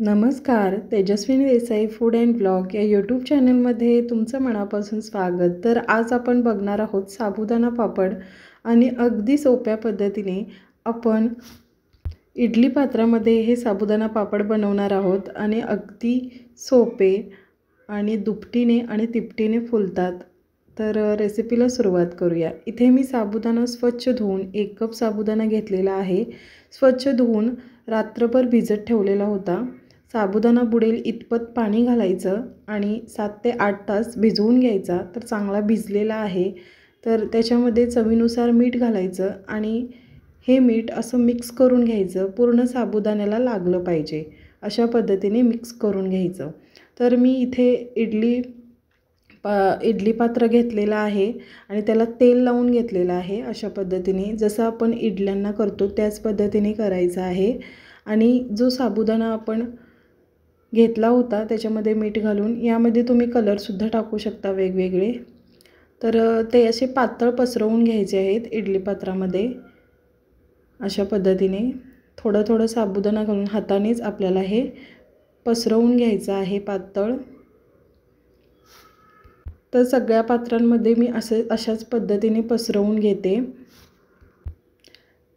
नमस्कार, Tejaswini Desai food and blog या YouTube चॅनलमध्ये तुमचं मनापासून स्वागत। तर आज आपण बघणार आहोत साबुदाणा पापड आणि अगदी सोप्या पद्धतीने आपण इडली पात्रामध्ये हे साबुदाणा पापड बनवणार आहोत आणि अगदी सोपे आणि दुपटीने आणि तिपटीने फुलतात। तर रेसिपीला सुरुवात करूया। इथे मी साबुदाणा स्वच्छ धुवून 1 कप साबुदाणा घेतलेला आहे। स्वच्छ धुवून रात्रभर भिजत ठेवलेला होता। साबुदाणा बुडेल इतपत पाणी घालायचं आणि 7 ते 8 तास भिजवून घ्यायचा। तर चांगला भिजलेला आहे तर त्याच्यामध्ये चवीनुसार मीठ घालायचं आणि हे मीठ असं मिक्स करून घ्यायचं, पूर्ण साबुदाण्याला लागलं पाहिजे अशा पद्धतीने मिक्स करून घ्यायचं। तर मी इथे इडली पात्र घेतलेला आहे आणि त्याला तेल लावून घेतलेलं आहे। अशा पद्धतीने जसं आपण इडल्यांना करतो त्याच पद्धतीने करायचं आहे। आणि जो साबुदाणा आपण घेतला होता त्याच्यामध्ये मीठ घालून, यामध्ये तुम्ही कलरसुद्धा टाकू शकता वेगवेगळे। तर ते असे पातळ पसरवून घ्यायचे आहेत इडली पात्रामध्ये। अशा पद्धतीने थोडं थोडं साबुदाणा घालून हातानेच आपल्याला हे पसरवून घ्यायचं आहे पातळ। तर सगळ्या पात्रांमध्ये मी अशाच पद्धतीने पसरवून घेते।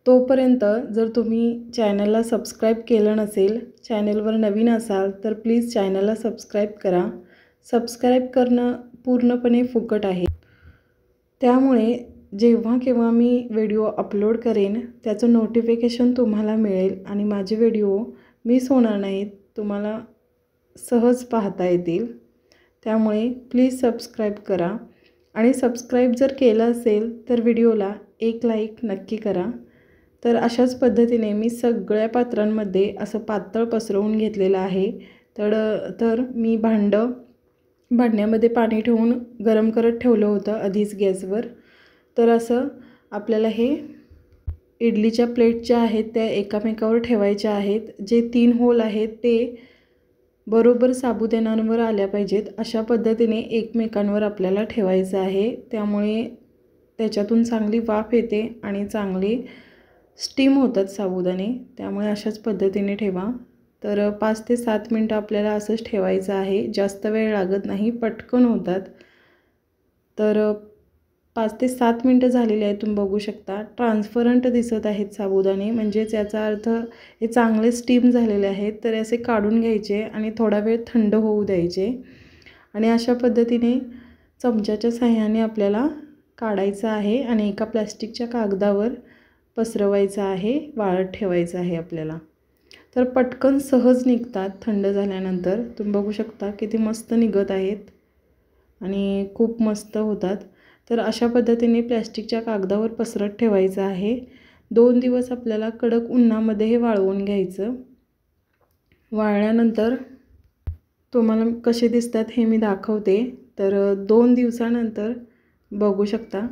तोपर्यंत जर तुम्ही चॅनलला सबस्क्राईब केलं नसेल, चॅनलवर नवीन असाल तर प्लीज चॅनलला सबस्क्राईब करा। सबस्क्राईब करणं पूर्णपणे फुकट आहे, त्यामुळे जेव्हा केव्हा मी व्हिडिओ अपलोड करेन त्याचं नोटिफिकेशन तुम्हाला मिळेल आणि माझे व्हिडिओ मिस होणार नाहीत, तुम्हाला सहज पाहता येतील। त्यामुळे प्लीज सबस्क्राईब करा आणि सबस्क्राईब जर केलं असेल तर व्हिडिओला एक लाईक नक्की करा। तर अशाच पद्धतीने मी सगळ्या पात्रांमध्ये असं पातळ पसरवून घेतलेलं आहे। तर मी भांड्यामध्ये पाणी ठेवून गरम करत ठेवलं होतं आधीच गॅसवर। तर असं आपल्याला हे इडलीच्या प्लेट ज्या आहेत त्या एकामेकावर ठेवायच्या आहेत। जे 3 होल आहेत ते बरोबर साबुदाण्यांवर आल्या पाहिजेत, अशा पद्धतीने एकमेकांवर आपल्याला ठेवायचं आहे। त्यामुळे त्याच्यातून चांगली वाफ येते आणि चांगली स्टीम होतात साबुदाणे, त्यामुळे अशाच पद्धतीने ठेवा। तर 5 ते 7 मिनटं आपल्याला असंच ठेवायचं आहे, जास्त वेळ लागत नाही, पटकन होतात। तर 5 ते 7 मिनटं झालेले आहेत, तुम्ही बघू शकता ट्रान्सपरंट दिसत आहेत साबुदाणे, म्हणजेच याचा अर्थ हे चांगले स्टीम झालेले आहेत। तर असे काढून घ्यायचे आणि थोडा वेळ थंड होऊ द्यायचे आणि अशा पद्धतीने चमच्याच्या साहाय्याने आपल्याला काढायचं आहे आणि एका प्लास्टिकच्या कागदावर पसरवायचं आहे, वाळत ठेवायचं आहे आपल्याला। तर पटकन सहज निघतात थंड झाल्यानंतर, तुम्ही बघू शकता किती मस्त निघत आहेत आणि खूप मस्त होतात। तर अशा पद्धतीने प्लॅस्टिकच्या कागदावर पसरत ठेवायचं आहे। 2 दिवस आपल्याला कडक उन्हामध्ये हे वाळवून घ्यायचं। वाळल्यानंतर तुम्हाला कसे दिसतात हे मी दाखवते। तर 2 दिवसानंतर बघू शकता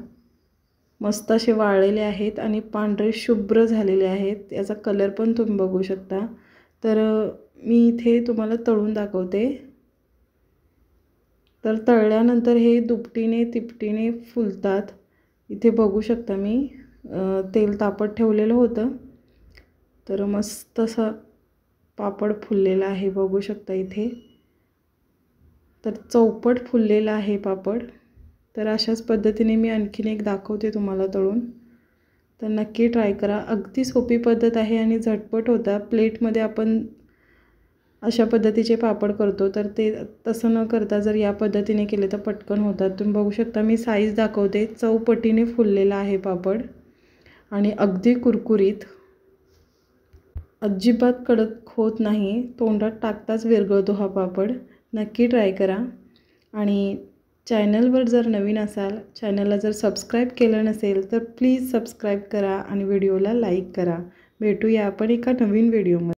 मस्त असे वाळलेले आहेत आणि पांढरे शुभ्र झालेले आहेत, याचा कलर पण तुम्ही बघू शकता। तर मी इथे तुम्हाला तळून दाखवते। तर तळल्यानंतर हे दुपटीने तिपटीने फुलतात। इथे बघू शकता मी तेल तापत ठेवलेलं होतं, तर मस्त असं पापड फुललेला आहे, बघू शकता इथे। तर चौपट फुललेला आहे पापड। तर अशाच पद्धतीने मी आणखीन एक दाखवते तुम्हाला तळून, तर नक्की ट्राय करा। अगदी सोपी पद्धत आहे आणि झटपट होता। प्लेटमध्ये आपण अशा पद्धतीचे पापड करतो, तर ते तसं न करता जर या पद्धतीने केले तर पटकन होतात। तुम्ही बघू शकता मी साईज दाखवते, चौपटीने फुललेला आहे पापड आणि अगदी कुरकुरीत, अजिबात कडक होत नाही, तोंडात टाकताच विरघळतो हा पापड। नक्की ट्राय करा आणि चॅनलवर जर नवीन असाल, चॅनलला जर सबस्क्राईब केलं नसेल तर प्लीज सबस्क्राईब करा आणि व्हिडिओला लाईक करा। भेटूया आपण एका नवीन व्हिडिओमध्ये।